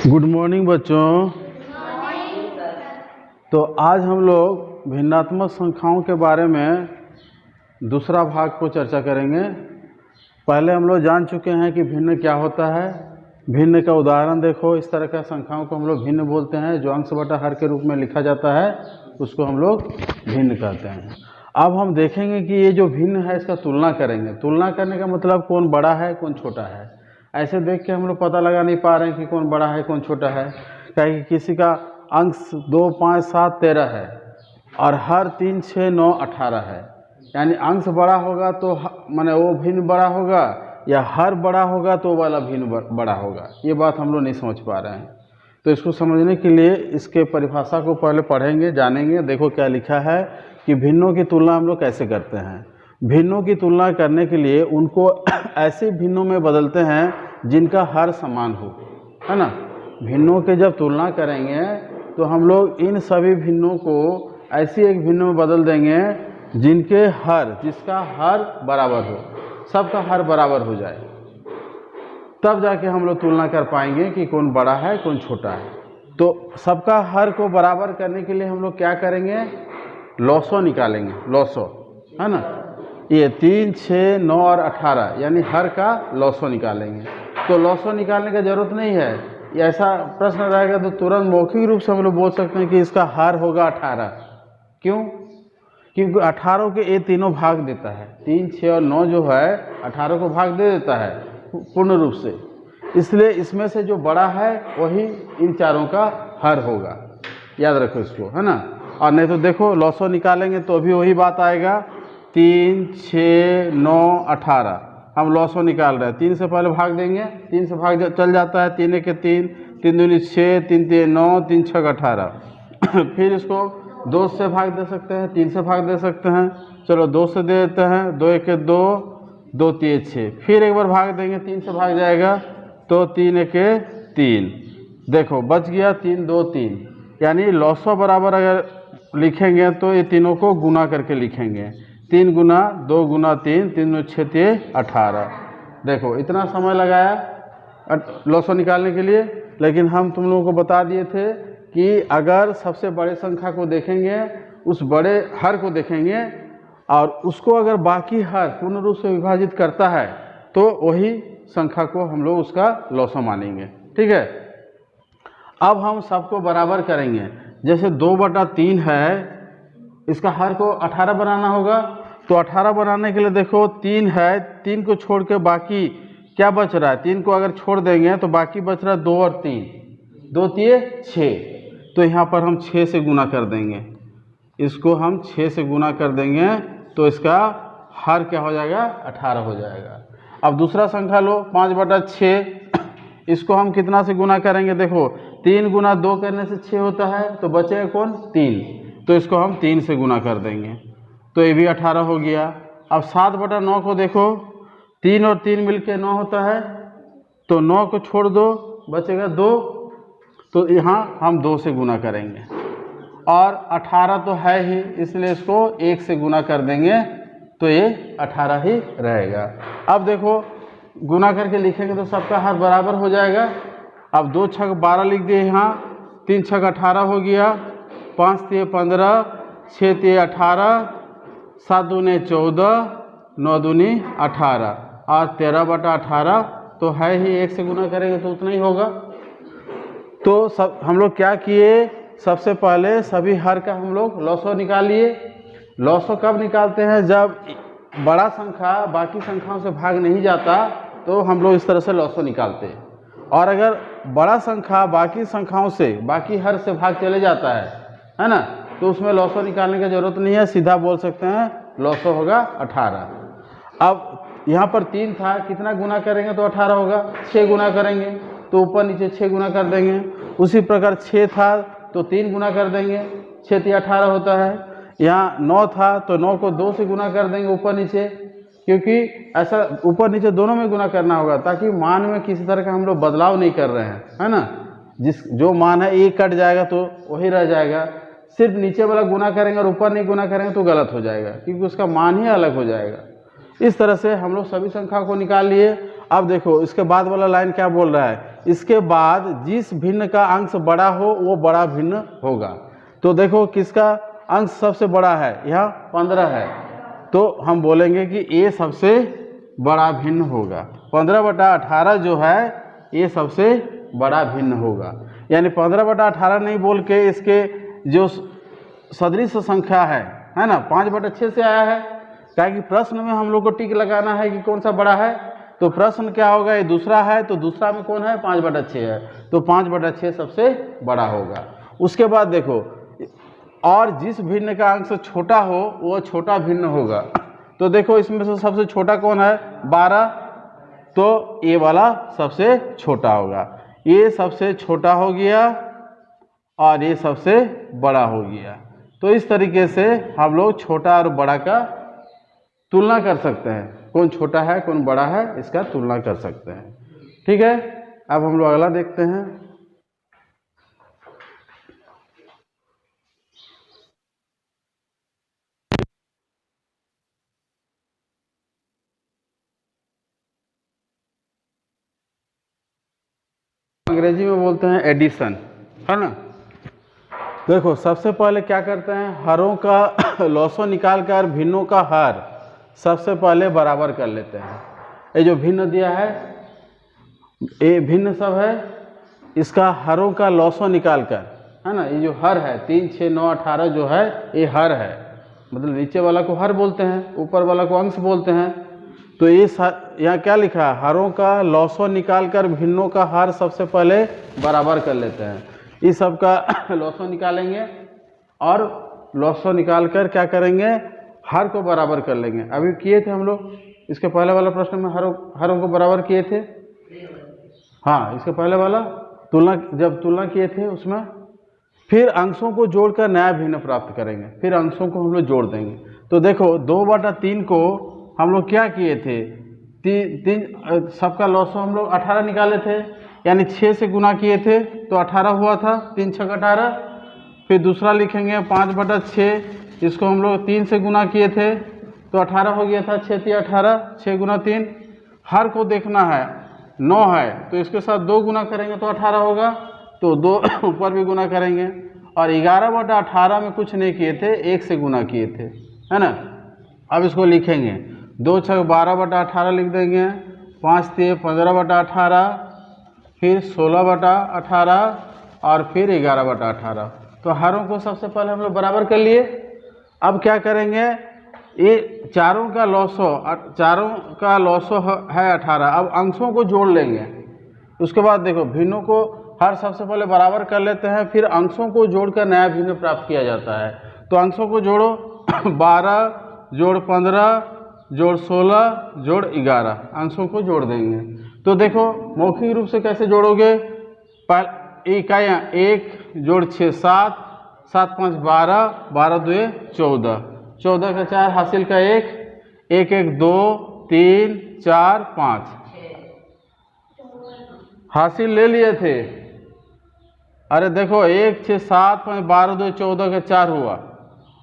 Good morning बच्चों। तो आज हम लोग भिन्नात्मक संख्याओं के बारे में दूसरा भाग को चर्चा करेंगे। पहले हम लोग जान चुके हैं कि भिन्न क्या होता है। भिन्न का उदाहरण देखो, इस तरह का संख्याओं को हम लोग भिन्न बोलते हैं। जो अंश बटा हर के रूप में लिखा जाता है उसको हम लोग भिन्न कहते हैं। अब हम देखेंगे कि ये जो भिन्न है इसका तुलना करेंगे। तुलना करने का मतलब कौन बड़ा है कौन छोटा है। ऐसे देख के हम लोग पता लगा नहीं पा रहे हैं कि कौन बड़ा है कौन छोटा है। क्या कि किसी का अंश 2, 5, 7, 13 है और हर 3, 6, 9, 18 है। यानी अंश बड़ा होगा तो माने वो भिन्न बड़ा होगा, या हर बड़ा होगा तो वाला भिन्न बड़ा होगा। ये बात हम लोग नहीं समझ पा रहे हैं। तो इसको समझने के लिए इसके परिभाषा को पहले पढ़ेंगे, जानेंगे। देखो क्या लिखा है कि भिन्नों की तुलना हम लोग कैसे करते हैं। भिन्नों की तुलना करने के लिए उनको ऐसे भिन्नों में बदलते हैं जिनका हर समान हो, है ना। भिन्नों के जब तुलना करेंगे तो हम लोग इन सभी भिन्नों को ऐसी एक भिन्न में बदल देंगे जिसका हर बराबर हो, सबका हर बराबर हो जाए। तब जाके हम लोग तुलना कर पाएंगे कि कौन बड़ा है कौन छोटा है। तो सबका हर को बराबर करने के लिए हम लोग क्या करेंगे, लॉसो निकालेंगे। लॉसो, है ना। ये 3, 6, 9 और 18 यानी हर का लॉसो निकालेंगे। तो लॉसो निकालने की ज़रूरत नहीं है। ऐसा प्रश्न रहेगा तो तुरंत मौखिक रूप से हम लोग बोल सकते हैं कि इसका हर होगा 18। क्यों? क्योंकि 18 के ये तीनों भाग देता है। 3, 6 और 9 जो है 18 को भाग दे देता है पूर्ण रूप से। इसलिए इसमें से जो बड़ा है वही इन चारों का हर होगा। याद रखो इसको, है ना। और नहीं तो देखो लॉसो निकालेंगे तो भी वही बात आएगा। 3, 6, 9, 18 हम लॉसो निकाल रहे हैं। 3 से पहले भाग देंगे, 3 से भाग चल जाता है। 3 1 3, 3 2 6, 3 3 9, 3 6 18 फिर इसको 2 से भाग दे सकते हैं, 3 से भाग दे सकते हैं। चलो 2 से दे देते हैं। 2 1 2, 2 3 6। फिर एक बार भाग देंगे, 3 से भाग जाएगा तो 3 1 3। देखो बच गया 3 2 3। यानी लॉसो बराबर अगर लिखेंगे तो ये तीनों को गुना करके लिखेंगे। 3 गुना 2 गुना 3, 3 2 6 3 18। देखो इतना समय लगाया लॉसो निकालने के लिए। लेकिन हम तुम लोगों को बता दिए थे कि अगर सबसे बड़े संख्या को देखेंगे, उस बड़े हर को देखेंगे और उसको अगर बाकी हर पूर्ण रूप से विभाजित करता है तो वही संख्या को हम लोग उसका लॉसो मानेंगे। ठीक है। अब हम सबको बराबर करेंगे। जैसे 2/3 है, इसका हर को 18 बनाना होगा। तो 18 बनाने के लिए देखो 3 है, 3 को छोड़ के बाकी क्या बच रहा है। 3 को अगर छोड़ देंगे तो बाकी बच रहा है 2 और 3, 2 3 6। तो यहाँ पर हम 6 से गुना कर देंगे। इसको हम 6 से गुना कर देंगे तो इसका हर क्या हो जाएगा, 18 हो जाएगा। अब दूसरा संख्या लो 5/6। इसको हम कितना से गुना करेंगे, देखो 3 गुना 2 करने से 6 होता है, तो बचेगा कौन, 3। तो इसको हम 3 से गुना कर देंगे तो ये भी 18 हो गया। अब 7/9 को देखो, 3 और 3 मिलके 9 होता है, तो 9 को छोड़ दो बचेगा 2। तो यहाँ हम 2 से गुना करेंगे और 18 तो है ही, इसलिए इसको 1 से गुना कर देंगे तो ये 18 ही रहेगा। अब देखो गुना करके लिखेंगे तो सबका हर बराबर हो जाएगा। अब 2 छक 12 लिख दिए यहाँ, 3 छक 18 हो गया, 5 3 15, 6 3 18, 7 दूने 14, 9 दूनी 18 और 13/18 तो है ही। 1 से गुना करेंगे तो उतना ही होगा। तो सब हम लोग क्या किए, सबसे पहले सभी हर का हम लोग लॉसो निकाल लिए। लॉसो कब निकालते हैं, जब बड़ा संख्या बाकी संख्याओं से भाग नहीं जाता तो हम लोग इस तरह से लॉसो निकालते हैं। और अगर बड़ा संख्या बाकी संख्याओं से बाकी हर से भाग चले जाता है ना, तो उसमें लॉसो निकालने की जरूरत नहीं है, सीधा बोल सकते हैं लॉसो होगा 18। अब यहाँ पर 3 था, कितना गुना करेंगे तो 18 होगा, 6 गुना करेंगे तो ऊपर नीचे 6 गुना कर देंगे। उसी प्रकार 6 था तो 3 गुना कर देंगे, 6 3 18 होता है। यहाँ 9 था तो 9 को 2 से गुना कर देंगे ऊपर नीचे, क्योंकि ऐसा ऊपर नीचे दोनों में गुना करना होगा ताकि मान में किसी तरह का हम लोग बदलाव नहीं कर रहे हैं, है ना। जो मान है एक कट जाएगा तो वही रह जाएगा। सिर्फ नीचे वाला गुना करेंगे और ऊपर नहीं गुना करेंगे तो गलत हो जाएगा, क्योंकि उसका मान ही अलग हो जाएगा। इस तरह से हम लोग सभी संख्या को निकाल लिए। अब देखो इसके बाद वाला लाइन क्या बोल रहा है इसके बाद जिस भिन्न का अंश बड़ा हो वो बड़ा भिन्न होगा। तो देखो किसका अंश सबसे बड़ा है, यहाँ 15 है, तो हम बोलेंगे कि ये सबसे बड़ा भिन्न होगा। 15/18 जो है ये सबसे बड़ा भिन्न होगा। यानी 15/18 नहीं बोल के इसके जो सदृश संख्या है ना, 5/6 से आया है, क्या कि प्रश्न में हम लोग को टिक लगाना है कि कौन सा बड़ा है। तो प्रश्न क्या होगा, ये दूसरा है, तो दूसरा में कौन है, 5/6 है, तो 5/6 सबसे बड़ा होगा। उसके बाद देखो, और जिस भिन्न का अंश छोटा हो वो छोटा भिन्न होगा। तो देखो इसमें से सबसे छोटा कौन है, 12, तो ये वाला सबसे छोटा होगा। ये सबसे छोटा हो गया और ये सबसे बड़ा हो गया। तो इस तरीके से हम लोग छोटा और बड़ा का तुलना कर सकते हैं, कौन छोटा है कौन बड़ा है, इसका तुलना कर सकते हैं। ठीक है, अब हम लोग अगला देखते हैं। अंग्रेजी में बोलते हैं एडिशन, है ना। देखो सबसे पहले क्या करते हैं, हरों का लॉसो निकाल कर भिन्नों का हर सबसे पहले बराबर कर लेते हैं। ये जो भिन्न दिया है ये भिन्न सब है, इसका हरों का लॉसो निकाल कर, है ना, ये जो हर है 3, 6, 9, 18 जो है ये हर है, मतलब नीचे वाला को हर बोलते हैं, ऊपर वाला को अंश बोलते हैं। तो ये यहाँ क्या लिखा है, हरों का लॉसो निकाल कर भिन्नों का हर सबसे पहले बराबर कर लेते हैं। इस सब का लॉसो निकालेंगे और लॉसो निकाल कर क्या करेंगे, हर को बराबर कर लेंगे। अभी किए थे हम लोग, इसके पहले वाला प्रश्न में हरों को बराबर किए थे। हाँ, इसके पहले वाला जब तुलना किए थे उसमें फिर अंशों को जोड़कर नया भिन्न प्राप्त करेंगे, फिर अंशों को हम लोग जोड़ देंगे। तो देखो 2/3 को हम लोग क्या किए थे, तीन सबका लॉसो हम लोग 18 निकाले थे, यानी 6 से गुना किए थे तो 18 हुआ था, 3 6 18। फिर दूसरा लिखेंगे 5/6, इसको हम लोग 3 से गुना किए थे तो 18 हो गया था, 6 3 18, 6 गुना 3। हर को देखना है, 9 है तो इसके साथ 2 गुना करेंगे तो 18 होगा, तो 2 ऊपर भी गुना करेंगे। और 11/18 में कुछ नहीं किए थे, 1 से गुना किए थे, है ना। अब इसको लिखेंगे 2 6 12/18 लिख देंगे, 5 3 15/18, फिर 16/18 और फिर 11/18। तो हरों को सबसे पहले हम लोग बराबर कर लिए। अब क्या करेंगे, ये चारों का लॉसो है 18, अब अंशों को जोड़ लेंगे। उसके बाद देखो भिन्नों को हर सबसे पहले बराबर कर लेते हैं, फिर अंशों को जोड़कर नया भिन्न प्राप्त किया जाता है। तो अंशों को जोड़ो 12 जोड़ 15 जोड़ 16 जोड़ 11, अंशों को जोड़ देंगे। तो देखो मौखिक रूप से कैसे जोड़ोगे, इकाइयाँ 1 जोड़ 6 7, 7 5 12, 12 2 14, 14 का 4 हासिल का 1, 1 1 2 3 4 5 हासिल ले लिए थे। अरे देखो 1 6 7 5 12 2 14 का 4 हुआ,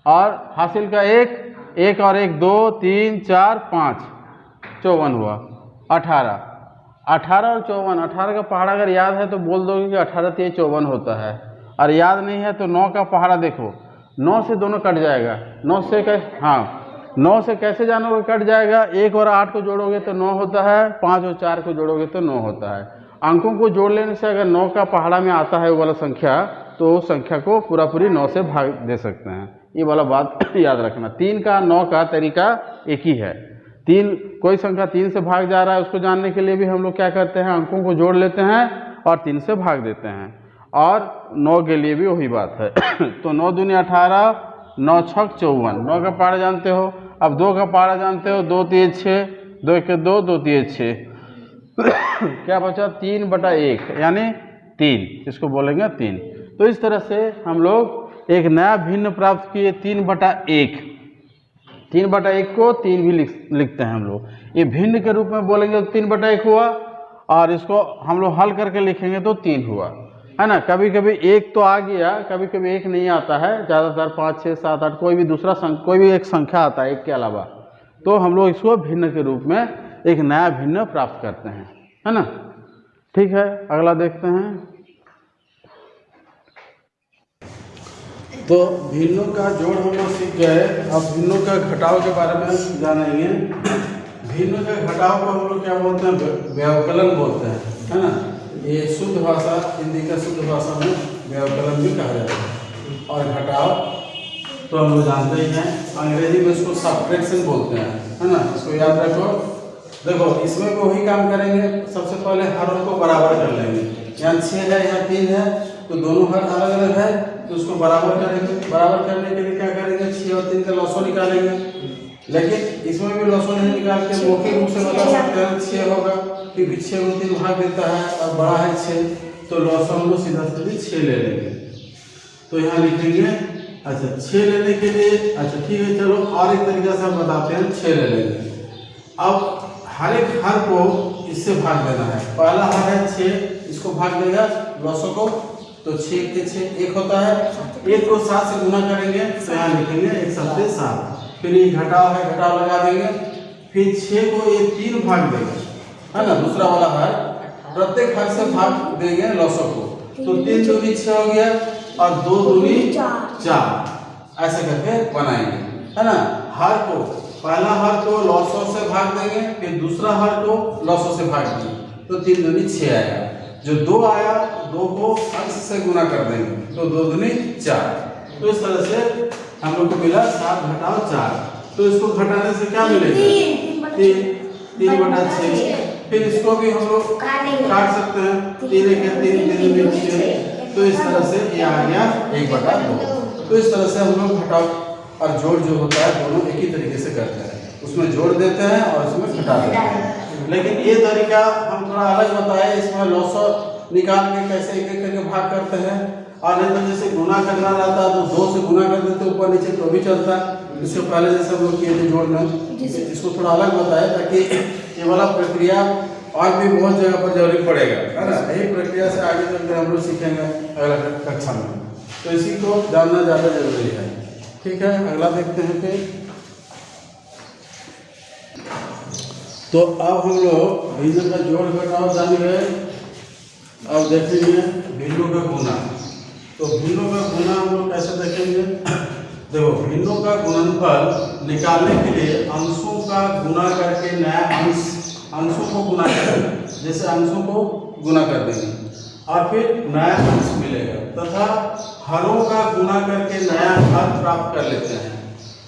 और हासिल का 1 और 1 2 3 4 5 54 हुआ। 18 और 54, 18 का पहाड़ा अगर याद है तो बोल दोगे कि 18 3 54 होता है, और याद नहीं है तो 9 का पहाड़ा देखो, 9 से दोनों कट जाएगा, 9 से हाँ 9 से कैसे जानोगे कट जाएगा, 1 और 8 को जोड़ोगे तो 9 होता है, 5 और 4 को जोड़ोगे तो 9 होता है। अंकों को जोड़ लेने से अगर 9 का पहाड़ा में आता है वो वाला संख्या, तो उस संख्या को पूरी 9 से भाग दे सकते हैं। ये वाला बात याद रखना। 3 का 9 का तरीका एक ही है। कोई संख्या 3 से भाग जा रहा है उसको जानने के लिए भी हम लोग क्या करते हैं, अंकों को जोड़ लेते हैं और 3 से भाग देते हैं, और 9 के लिए भी वही बात है। तो 9 दूनी 18, 9 छक 54, 9 का पहाड़ा जानते हो। अब 2 का पहाड़ा जानते हो, 2 3 6, 2 1 2, 2 3 6, क्या बचा 3/1 यानी 3, इसको बोलेंगे 3। तो इस तरह से हम लोग एक नया भिन्न प्राप्त किए 3/1। 3/1 को 3 भी लिखते हैं हम लोग, ये भिन्न के रूप में बोलेंगे तो 3/1 हुआ, और इसको हम लोग हल करके लिखेंगे तो 3 हुआ, है ना। कभी कभी 1 तो आ गया, कभी कभी 1 नहीं आता है, ज़्यादातर 5 6 7 8 कोई भी एक संख्या आता है 1 के अलावा, तो हम लोग इसको भिन्न के रूप में एक नया भिन्न प्राप्त करते हैं, है ना। ठीक है, अगला देखते हैं। तो भिन्नों का जोड़ हम लोग सीख गए। अब भिन्नों का घटाव के बारे में जानेंगे। भिन्न के घटाव को हम लोग क्या बोलते हैं? व्यवकलन बोलते हैं, है ना। ये शुद्ध भाषा, हिंदी का शुद्ध भाषा में व्यवकलन भी कहा जाता है। और घटाव तो हम लोग जानते ही हैं, अंग्रेजी में इसको सब्ट्रैक्शन बोलते हैं, है ना। इसको याद रखो। देखो, इसमें भी वही काम करेंगे। सबसे पहले हरों को बराबर कर लेंगे। यहाँ 6 है, यहाँ 3 है, तो दोनों हर अलग अलग है, तो उसको बराबर करेंगे। बराबर करने के लिए क्या करेंगे? 6 और 3 का लॉसो निकालेंगे। लेकिन इसमें भी लॉसो नहीं निकाल के मौखिक रूप से बता सकते हैं 6 होगा, क्योंकि 6 को 3 भाग देता है और बड़ा है 6, तो लॉसो हम लोग सीधा सीधी 6 ले लेंगे। तो यहाँ लिखेंगे, अच्छा 6 लेने के लिए, अच्छा ठीक है, चलो और एक तरीका से हम बताते हैं, 6 ले लेंगे। अब हर एक हर को इससे भाग देना है। पहला हर है 6, इसको भाग देगा लॉसो को, तो 6 के 6 1 होता है। 1 को 7 से गुना करेंगे, तो यहाँ लिखेंगे 1 7 7। फिर ये घटाव है, घटाव लगा देंगे। फिर 6 को ये 3 भाग देगा, है ना। दूसरा वाला हर, प्रत्येक हर से भाग देंगे लॉसो को, तो 3 दूनी 6 हो गया और 2 दूनी 4, ऐसे करके बनाएंगे, है ना। हर को, पहला हर को लॉसो से भाग देंगे, फिर दूसरा हर को लॉसो से भाग देंगे, तो 3 दूनी 6 आएगा। जो 2 आया, 2 को अंश से गुना कर देंगे, तो 2 दूनी 4। तो इस तरह से हम लोग को मिला 7 घटाव 4। तो इसको घटाने से क्या मिलेगा? 3 बटा 6। फिर इसको भी हम लोग काट सकते हैं, 3 1 3 3 2 6। तो इस तरह से ये आ गया 1 बटा 2। तो इस तरह से हम लोग घटाव और जोड़ जो होता है दोनों एक ही तरीके से करते हैं। उसमें जोड़ देते हैं और उसमें घटा देते हैं। लेकिन ये तरीका हम थोड़ा अलग बताए। इसमें लॉसो निकाल के कैसे एक एक करके भाग करते हैं, और नहीं तो जैसे गुना करना रहता है तो 2 से गुना कर देते ऊपर नीचे, तो भी चलता है। इससे पहले जैसे हम लोग किए थे जोड़ना, इसको थोड़ा अलग बताया ताकि ये वाला प्रक्रिया और भी बहुत जगह पर जरूरी पड़ेगा, है ना। यही प्रक्रिया से आगे चलकर हम लोग सीखेंगे अगला कक्षा में, तो इसी को जानना ज़्यादा जरूरी है। ठीक है, अगला देखते हैं फिर। तो अब हम लोग भिन्न का जोड़ घटाव जान गए। अब देखेंगे भिन्नों का गुना। तो भिन्नों का गुना हम लोग कैसे देखेंगे? देखो, भिन्नों का गुणनफल निकालने के लिए अंशों का गुना करके नया अंशों को गुना करेंगे। जैसे अंशों को गुना कर देंगे और फिर नया अंश मिलेगा, तथा हरों का गुना करके नया हर प्राप्त कर लेते हैं।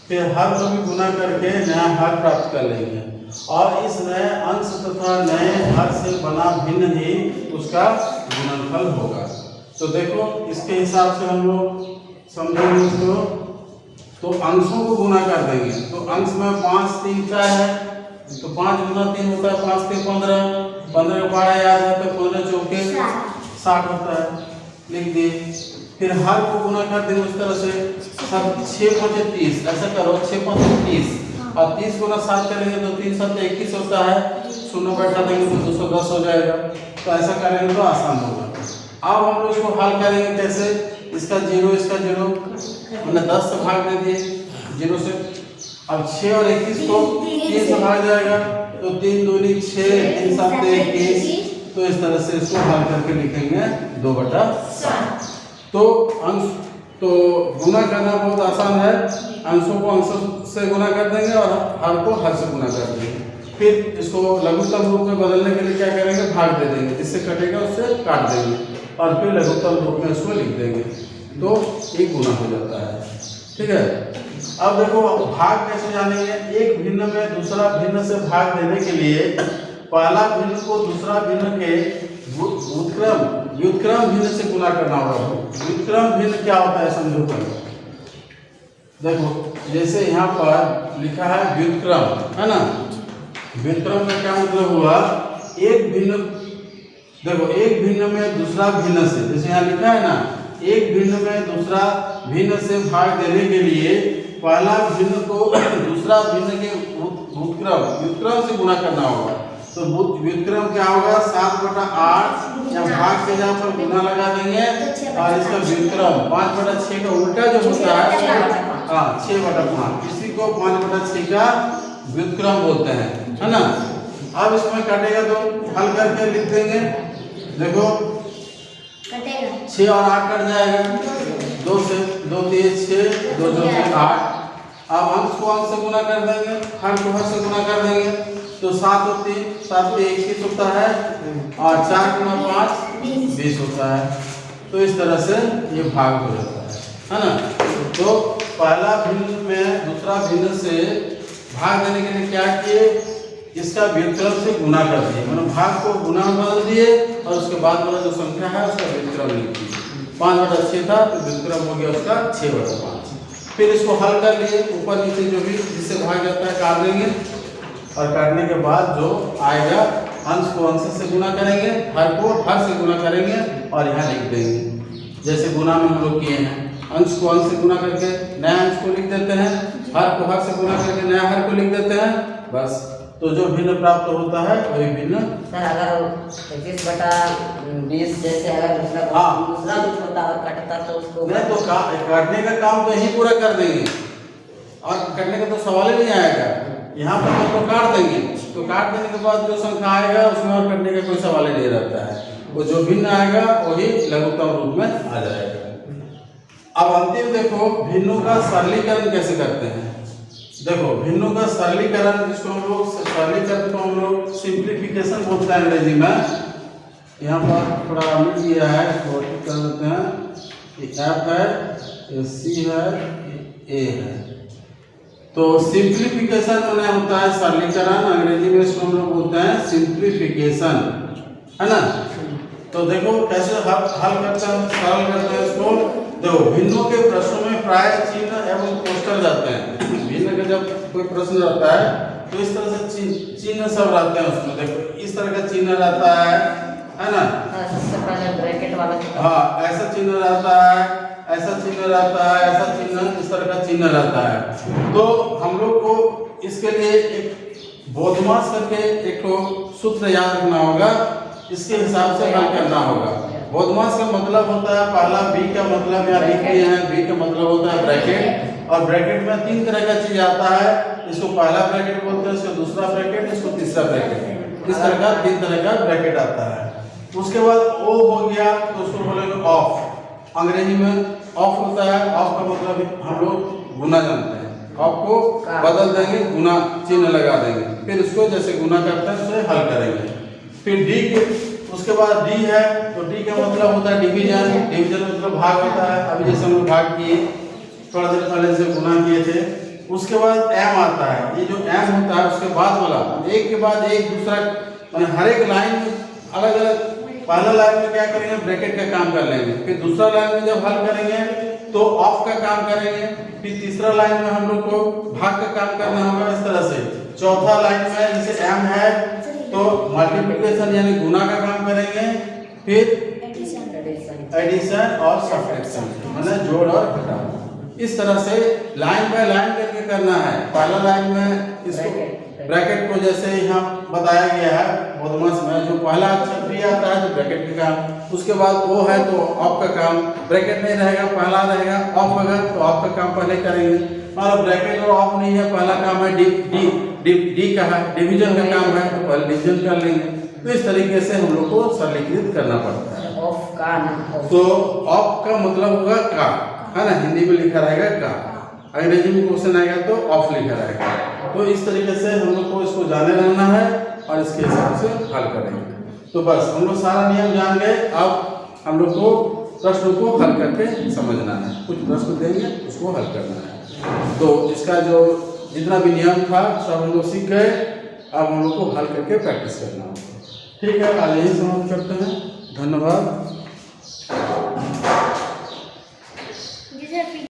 फिर हर को भी गुना करके नया हर प्राप्त कर लेंगे, और इस नए अंश तथा नए हर से बना भिन्न ही उसका गुणनफल होगा। तो देखो, इसके हिसाब से हम लोग समझेंगे इसको। तो अंशों को गुना कर देंगे, तो अंश में 5 3 क्या है, तो 5 गुना 3 होता है, 5 3 15, 15 का पहाड़ा याद है, तो 15 चौके 60 होता है, लिख दिए। फिर हर को गुना कर देंगे उस तरह से, सब 6 5 30, ऐसा करो 6 5 30, और 30 गुना 7 करेंगे तो 3 7 21 होता है, 0 बैठा देंगे तो 210 हो जाएगा। तो ऐसा करेंगे तो आसान होगा। अब हम लोग इसको हल करेंगे कैसे? इसका 0 इसका 0, हमने 10 से भाग दे दिए 0 से। अब 6 और 21 को 3 से भाग जाएगा, तो 3 दूनी 6, 3 7 21। तो इस तरह से इसको हल करके लिखेंगे 2 बटा 7। तो अंश तो गुना करना बहुत आसान है। अंशों को अंशों से गुना कर देंगे और हर को हर से गुना कर देंगे। फिर इसको लघुत्तम रूप में बदलने के लिए क्या करेंगे? भाग दे देंगे, जिससे कटेगा उससे काट देंगे और फिर लघुत्तम रूप में इसको लिख देंगे, तो एक गुना हो जाता है। ठीक है। अब देखो, भाग कैसे जानेंगे? एक भिन्न में दूसरा भिन्न से भाग देने के लिए पहला भिन्न को दूसरा भिन्न के व्युत्क्रम भिन्न से गुना करना होगा। व्युत्क्रम भिन्न क्या होता है समझो। कर देखो, जैसे यहाँ पर लिखा है व्युत्क्रम, है ना। व्युत्क्रम का क्या मतलब हुआ? एक भिन्न, देखो एक भिन्न में दूसरा भिन्न से, जैसे यहाँ लिखा है ना, एक भिन्न में दूसरा भिन्न से भाग देने के लिए पहला भिन्न को दूसरा भिन्न के व्युत्क्रम से गुना करना होगा। तो व्युत्क्रम क्या होगा? 7 बटा 8, या भाग के जहाँ पर गुना लगा देंगे और इसका व्युत्क्रम 5 बटा 6 का उल्टा जो होता है, हाँ 6 बटा 5, इसी को 5 बटा 6 का व्युत्क्रम बोलते हैं, है ना। अब इसमें काटेगा तो हल करके लिख देंगे देखो कटेगा 6 और 8 कट जाएगा, 2 से 2 3 6, 2 2 3 8। अब अंश को अंश से गुना कर देंगे, हर को हर से गुना कर देंगे, तो 7 और 3 7 पे 21 होता है और 4 गुना 5 20 होता है। तो इस तरह से ये भाग हो जाता है ना। तो पहला भिन्न में दूसरा भिन्न से भाग देने के लिए क्या किए, इसका व्युत्क्रम से गुना कर दिए, मतलब भाग को गुना में बदल दिए और उसके बाद वाला जो संख्या है उसका व्युत्क्रम लिख दिए। 5/6 था तो व्युत्क्रम हो गया उसका 6/5। फिर इसको हल कर लिए, ऊपर नीचे जो भी जिससे भाग जाता है काट देंगे और काटने के बाद जो आएगा अंश को अंश से गुना करेंगे, हर को हर से गुना करेंगे और यहाँ लिख देंगे। जैसे गुना में हम लोग किए हैं, अंश को अंश से गुना करके नया अंश को लिख देते हैं, हर को हर से गुना करके नया हर को लिख देते हैं, बस। तो जो भिन्न प्राप्त होता है वही भिन्न। सर अगर 21/20 जैसे अगर दूसरा कुछ होता और कटता तो उसको नहीं, तो काटने का काम तो यही पूरा कर देंगे और कटने का तो सवाल ही नहीं आएगा। यहाँ पर तो काट देंगे, तो काट देने के बाद जो संख्या आएगा उसमें और कटने का कोई सवाल ही नहीं रहता है। वो जो भिन्न आएगा वही लघुत्तम रूप में आ जाएगा। अब अंतिम देखो भिन्नों का सरलीकरण कैसे करते हैं। देखो भिन्नों का सरलीकरण, जिसको हम लोग सरलीकरण को हम लोग सिंप्लीफिकेशन बोलते हैं अंग्रेजी में। यहाँ पर थोड़ा मिट गया है, इसको ठीक कर देते हैं। ये F है, ये C है, ये A है। तो सिंप्लीफिकेशन माने होता है सरलीकरण, अंग्रेजी में इसको हम लोग बोलते हैं सिंप्लीफिकेशन, है ना। तो देखो कैसे हल करते हैं, सरल करते हैं इसको। देखो भिन्नों के प्रश्नों में प्राय चिन्ह एवं पोस्टर जाते हैं। भिन्न का जब कोई प्रश्न रहता है तो इस तरह से चिन्ह सब रहते हैं उसमें। देखो इस तरह का चिन्ह रहता है ना। सबसे पहले ब्रैकेट वाला, हाँ ऐसा चिन्ह रहता है, ऐसा चिन्ह रहता है, ऐसा चिन्ह, इस तरह का चिन्ह रहता है। तो हम लोग को इसके लिए एक बोधमास करके एक सूत्र याद रखना होगा, इसके हिसाब से हल करना होगा। बोधमास का मतलब होता है, पहला बी का मतलब यहाँ लिख दिए हैं, बी का मतलब होता है ब्रैकेट। और ब्रैकेट में 3 तरह का चीज आता है, इसको पहला ब्रैकेट बोलते हैं, इसको दूसरा ब्रैकेट, इसको तीसरा ब्रैकेट। इस तरह का 3 तरह का ब्रैकेट आता है। उसके बाद ओ हो गया तो उसको बोलेंगे ऑफ। अंग्रेजी में ऑफ होता है, ऑफ का मतलब हम लोग गुना जानते हैं, ऑफ को बदल देंगे, गुना चिन्ह लगा देंगे, फिर उसको जैसे गुना करते हैं उसे हल करेंगे। फिर डी के उसके बाद डी है, तो डी का मतलब होता है डिवीजन। डिवीजन मतलब भाग होता है। अभी जैसे हम लोग भाग किए, थोड़ा देर पहले से गुना किए थे। उसके बाद एम आता है, ये जो एम होता है उसके बाद वाला एक के बाद एक दूसरा, हर एक लाइन अलग अलग। पहला लाइन में क्या करेंगे, ब्रैकेट का काम कर लेंगे, फिर दूसरा लाइन में जब हल करेंगे तो ऑफ का काम करेंगे, फिर तीसरा लाइन में हम लोग को भाग का काम करना होगा। इस तरह से चौथा लाइन में जैसे एम है तो मल्टीप्लिकेशन यानी गुना का काम करेंगे, फिर एडिशन और सब्ट्रैक्शन मतलब जोड़ और घटाव। इस तरह से लाइन बाय लाइन करके करना है। पहला लाइन में इसको ब्रैकेट को जैसे यहाँ बताया गया है बोधमास में, जो पहला अक्षर भी आता है तो ब्रैकेट का काम, उसके बाद वो है तो ऑफ का काम। ब्रैकेट नहीं रहेगा, पहला रहेगा, ऑफ होगा तो ऑफ का काम पहले करेंगे। और ब्रैकेट और ऑफ नहीं है, पहला काम है डी का है, डिवीजन का काम है तो पहले डिवीजन कर लेंगे। तो इस तरीके से हम लोग को सरलीकृत करना पड़ता है। ऑफ का ना, तो ऑफ का मतलब होगा का, है ना, हिंदी में लिखा रहेगा का, अंग्रेजी में क्वेश्चन आएगा तो ऑफ लिखा रहेगा। तो इस तरीके से हम लोग को इसको जाने रहना है और इसके हिसाब से हल करेंगे। तो बस हम लोग सारा नियम जान गए। अब हम लोग को प्रश्न को हल करके समझना है, कुछ प्रश्न देंगे उसको हल करना है। तो इसका जो जितना भी नियम था सब हम लोग सीख गए। अब हम लोग को हल करके प्रैक्टिस करना होगा। ठीक है, आज यही समाप्त करते हैं।